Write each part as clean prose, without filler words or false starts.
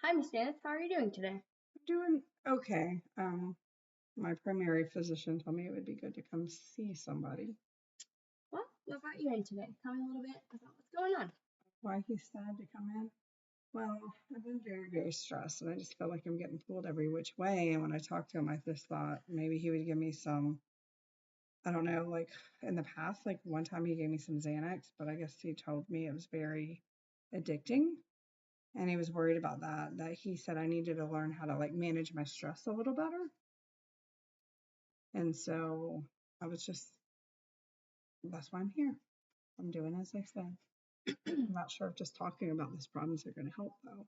Hi, Miss Dennis. How are you doing today? Doing okay. My primary physician told me it would be good to come see somebody. Well, what brought you in today? Tell me a little bit about what's going on. Why he said to come in? Well, I've been very, very stressed, and I just feel like I'm getting pulled every which way. And when I talked to him, I just thought maybe he would give me some, I don't know, like in the past, like one time he gave me some Xanax, but I guess he told me it was very addicting. And he was worried about that he said I needed to learn how to like manage my stress a little better. And so I was just, that's why I'm here. I'm doing as I said. I'm not sure if just talking about these problems are going to help though.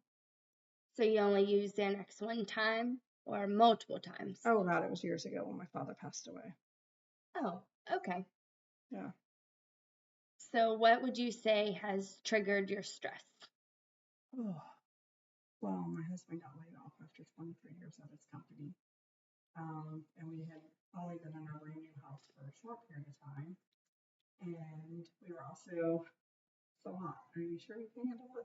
So you only used Xanax one time or multiple times? Oh God, it was years ago when my father passed away. Oh, okay. Yeah. So what would you say has triggered your stress? Oh, well, my husband got laid off after 23 years at his company. And we had only been in our brand new house for a short period of time. And we were also so hot. Are you sure you can handle it?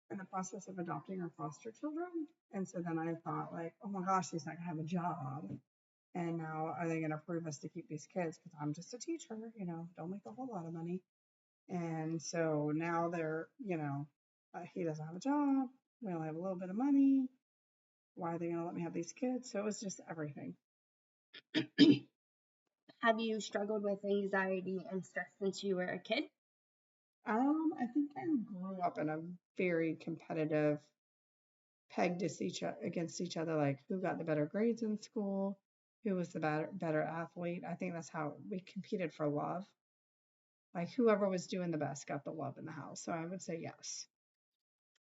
In the process of adopting our foster children. And so then I thought, like, oh my gosh, he's not going to have a job. And now are they going to approve us to keep these kids? Because I'm just a teacher, don't make a whole lot of money. And so now he doesn't have a job. We only have a little bit of money. Why are they going to let me have these kids? So it was just everything. Have you struggled with anxiety and stress since you were a kid? I think I grew up in a very competitive pegged against each other, like who got the better grades in school, who was the better athlete. I think that's how we competed for love. Like whoever was doing the best got the love in the house. So I would say yes.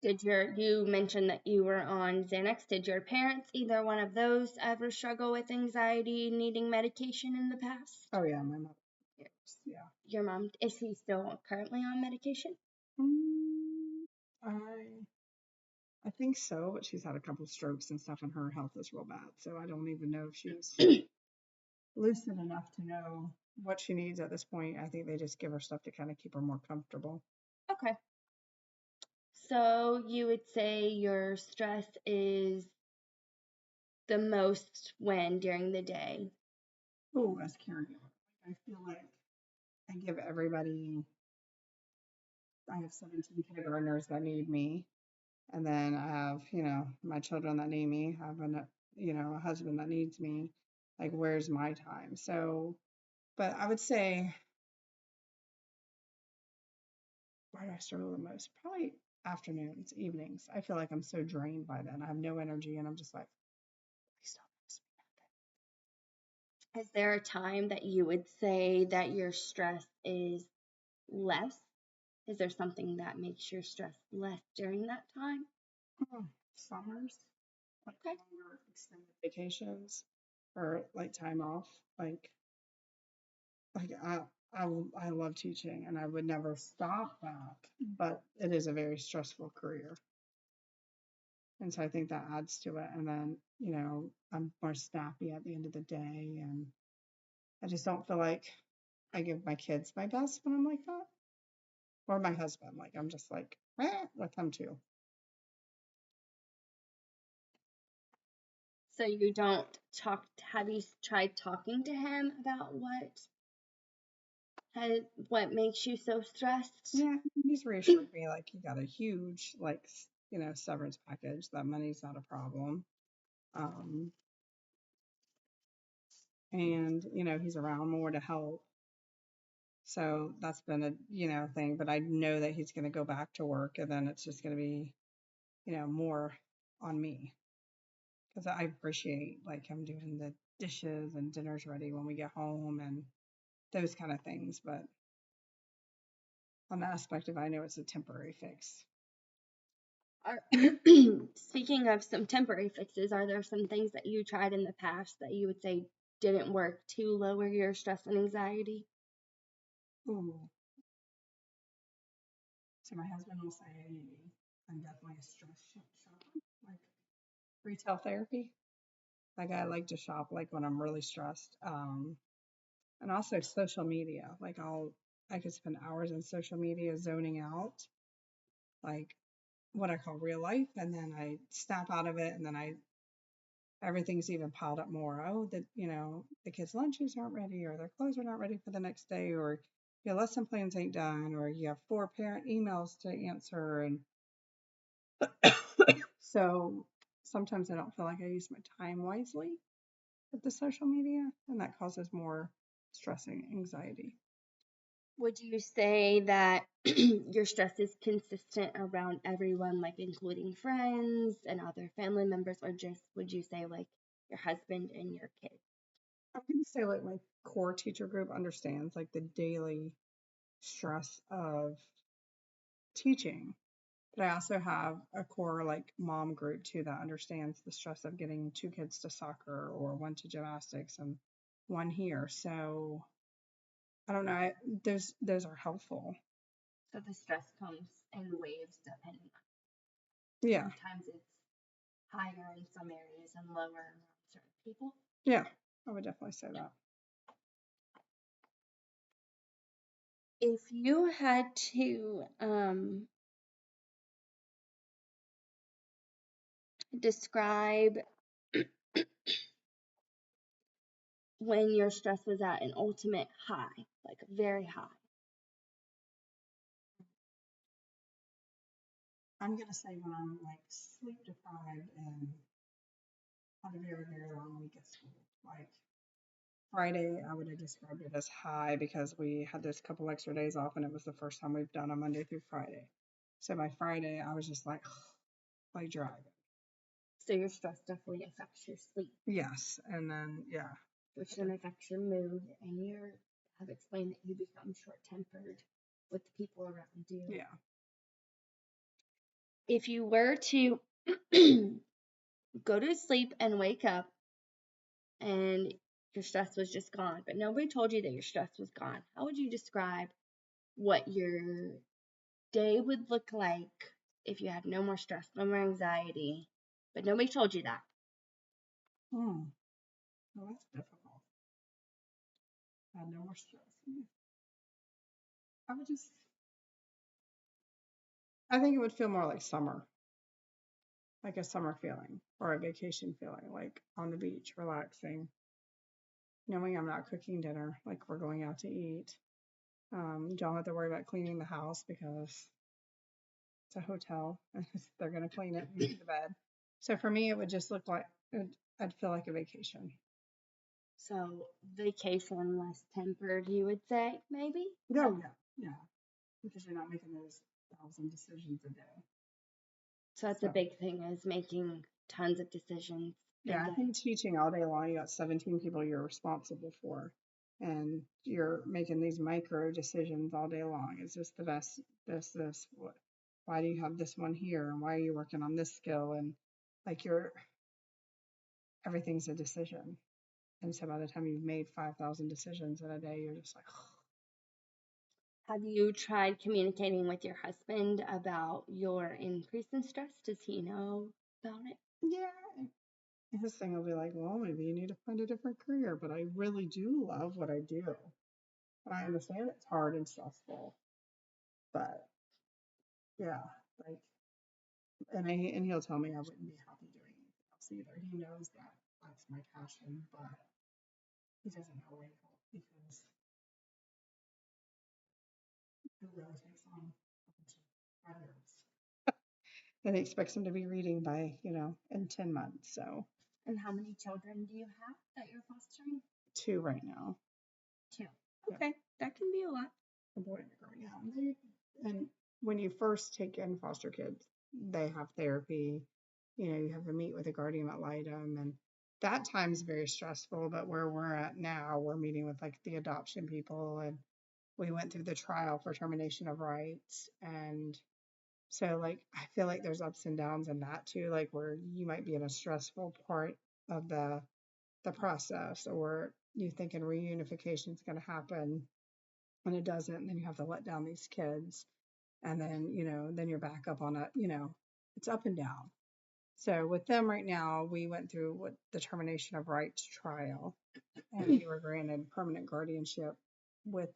You mentioned that you were on Xanax. Did your parents, either one of those, ever struggle with anxiety, needing medication in the past? Oh yeah, my mother. Yeah. Your mom, is he still currently on medication? Mm, I think so, but she's had a couple strokes and stuff, and her health is real bad. So I don't even know if she's lucid enough to know what she needs at this point. I think they just give her stuff to kind of keep her more comfortable. Okay. So you would say your stress is the most when during the day? Oh, as caregiver, I feel like I give everybody. I have 17 kindergartners that need me, and then I have my children that need me. I have a husband that needs me. Like, where's my time? So, but I would say, where do I struggle the most? Probably afternoons, evenings. I feel like I'm so drained by then. I have no energy, and I'm just like, please don't miss Is there a time that you would say that your stress is less? Is there something that makes your stress less during that time? me. Summers, like Okay. longer extended vacations, or like time off. Like I love teaching, and I would never stop that. But it is a very stressful career. And so I think that adds to it. And then, I'm more snappy at the end of the day. And I just don't feel like I give my kids my best when I'm like that. Or my husband. Like, I'm just like, with him too. So you don't talk, have you tried talking to him about what makes you so stressed? Yeah, he's reassured me like he got a huge, like, severance package. That money's not a problem. Um, and, he's around more to help. So that's been a, thing. But I know that he's going to go back to work, and then it's just going to be, more on me. Because I appreciate like him doing the dishes and dinners ready when we get home and those kind of things. But on the aspect of I know it's a temporary fix. Speaking of some temporary fixes, are there some things that you tried in the past that you would say didn't work to lower your stress and anxiety? Ooh. So my husband will say I'm definitely a stress shopper, like retail therapy. Like I like to shop like when I'm really stressed. And also social media. Like I could spend hours on social media zoning out. Like what I call real life, and then I snap out of it, and then everything's even piled up more. Oh, that the kids' lunches aren't ready, or their clothes are not ready for the next day, or your lesson plans ain't done, or you have 4 parent emails to answer, and so sometimes I don't feel like I use my time wisely with the social media, and that causes more stress and anxiety. Would you say that your stress is consistent around everyone, like including friends and other family members, or just would you say like your husband and your kids? I'm going to say like my core teacher group understands like the daily stress of teaching. But I also have a core like mom group too that understands the stress of getting 2 kids to soccer or 1 to gymnastics and 1 here. So I don't know. Those are helpful. So the stress comes in waves depending. Yeah. Sometimes it's higher in some areas and lower around certain people. Yeah, I would definitely say that. If you had to describe when your stress was at an ultimate high, like very high. I'm going to say when I'm like sleep deprived and had a very, very long week at school. Like Friday, I would have described it as high because we had this couple extra days off and it was the first time we've done a Monday through Friday. So by Friday, I was just like driving. So your stress definitely affects your sleep. Yes, and then which then affects your mood, and you have explained that you become short-tempered with the people around you. Yeah. If you were to go to sleep and wake up and your stress was just gone, but nobody told you that your stress was gone, how would you describe what your day would look like if you had no more stress, no more anxiety, but nobody told you that? Well, that's difficult. I had no more stress. I think it would feel more like summer, like a summer feeling or a vacation feeling, like on the beach, relaxing, knowing I'm not cooking dinner, like we're going out to eat. Don't have to worry about cleaning the house because it's a hotel and they're going to clean it and make the bed. So for me, it would just look like I'd feel like a vacation. So vacation less tempered, you would say, maybe? Oh, yeah. Because you're not making those 1,000 decisions a day. So that's a big thing, is making tons of decisions. Yeah, I think teaching all day long, you got 17 people you're responsible for, and you're making these micro decisions all day long. Is this the best? This, what? Why do you have this one here? And why are you working on this skill? And like everything's a decision. And so by the time you've made 5,000 decisions in a day, you're just like, Have you tried communicating with your husband about your increase in stress? Does he know about it? yeah. His thing will be like, well, maybe you need to find a different career, but I really do love what I do. And I understand it's hard and stressful, but yeah, like, and he'll tell me I wouldn't be happy doing anything else either. He knows that that's my passion, but he doesn't know where to go because he really takes on a bunch of credits. And he expects him to be reading by, in 10 months. So. And how many children do you have that you're fostering? 2 right now. 2. Okay, that can be a lot. A boy and a girl, yeah. And when you first take in foster kids, they have therapy. You have to meet with a guardian ad litem, and that time's very stressful. But where we're at now, we're meeting with like the adoption people, and we went through the trial for termination of rights. And so like I feel like there's ups and downs in that too, like where you might be in a stressful part of the process, or you thinking reunification is going to happen and it doesn't, and then you have to let down these kids, and then then you're back up on it. It's up and down. So with them right now, we went through what the termination of rights trial, and we were granted permanent guardianship with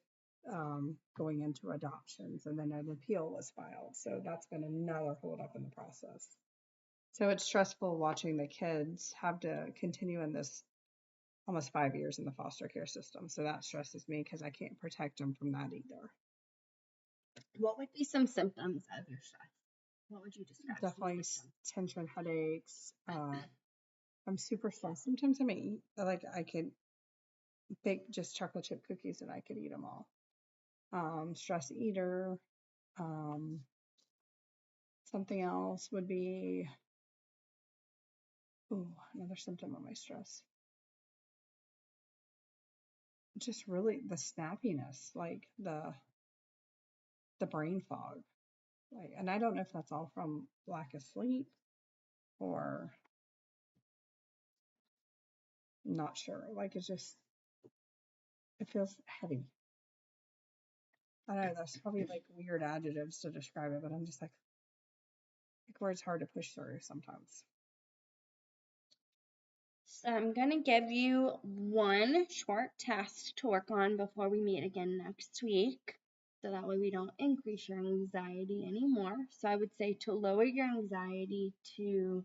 going into adoptions, and then an appeal was filed. So that's been another holdup in the process. So it's stressful watching the kids have to continue in this almost 5 years in the foster care system. So that stresses me because I can't protect them from that either. What would be some symptoms of your stress? What would you describe? Definitely tension, headaches. I'm super stressed. Sometimes I may eat, like I could bake just chocolate chip cookies and I could eat them all. Stress eater. Something else would be, another symptom of my stress. Just really the snappiness, like the brain fog. Like, and I don't know if that's all from lack of sleep or I'm not sure. Like it's just, it feels heavy. I don't know, that's probably like weird adjectives to describe it, but I'm just like words hard to push through sometimes. So I'm going to give you one short task to work on before we meet again next week. So that way we don't increase your anxiety anymore. So I would say to lower your anxiety to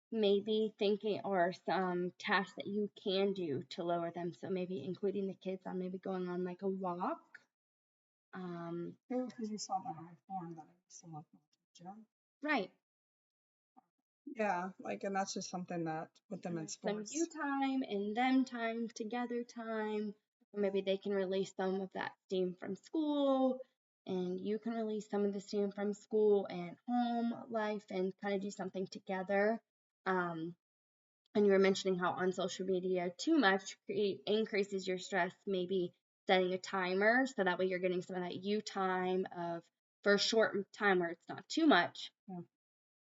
maybe thinking or some tasks that you can do to lower them. So maybe including the kids on maybe going on like a walk. Because you saw that on my form that I used to love my gym. Right. Yeah, like, and that's just something that with them in sports. Some you time and them time, together time. Or maybe they can release some of that steam from school and you can release some of the steam from school and home life and kind of do something together. And you were mentioning how on social media too much increases your stress, maybe setting a timer so that way you're getting some of that you time of for a short time where it's not too much,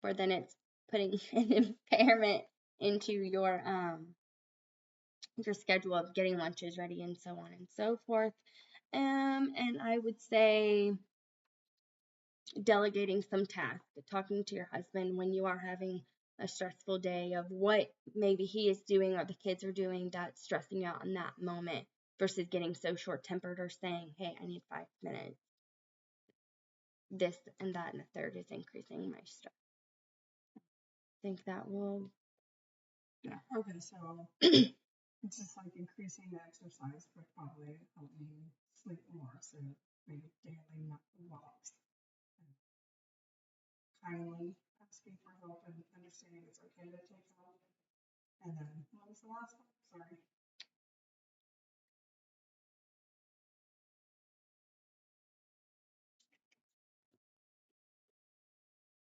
or then it's putting an impairment into your schedule of getting lunches ready and so on and so forth. And I would say delegating some tasks, talking to your husband when you are having a stressful day of what maybe he is doing or the kids are doing that's stressing you out in that moment versus getting so short-tempered or saying, hey, I need 5 minutes. This and that and the third is increasing my stress. I think that will... Yeah, okay, so it's just like increasing the exercise would probably help me sleep more, so maybe daily walks. Kindly asking for help and understanding it's okay to take help. And then, what was the last one? Sorry.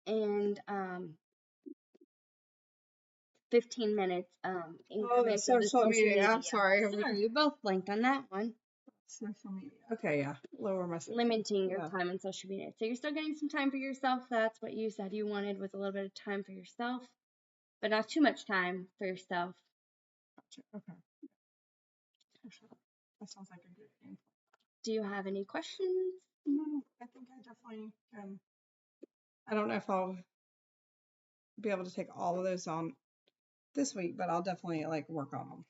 And 15 minutes increments the of the social media. I'm sorry. You both blanked on that one. Social media. Okay, yeah. Lower my Limiting your time on social media. So you're still getting some time for yourself. That's what you said you wanted, was a little bit of time for yourself, but not too much time for yourself. Gotcha. Okay. That sounds like a good game. Do you have any questions? No, I think I definitely can. I don't know if I'll be able to take all of those on this week, but I'll definitely like work on them.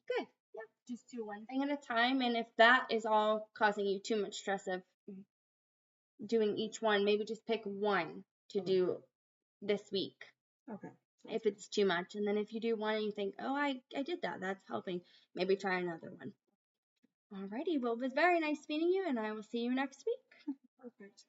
Good. Yeah. Just do one thing at a time. And if that is all causing you too much stress of doing each one, maybe just pick one to do this week. Okay. If it's too much. And then if you do one and you think, oh, I did that, that's helping, maybe try another one. Alrighty. Well, it was very nice meeting you, and I will see you next week. Perfect.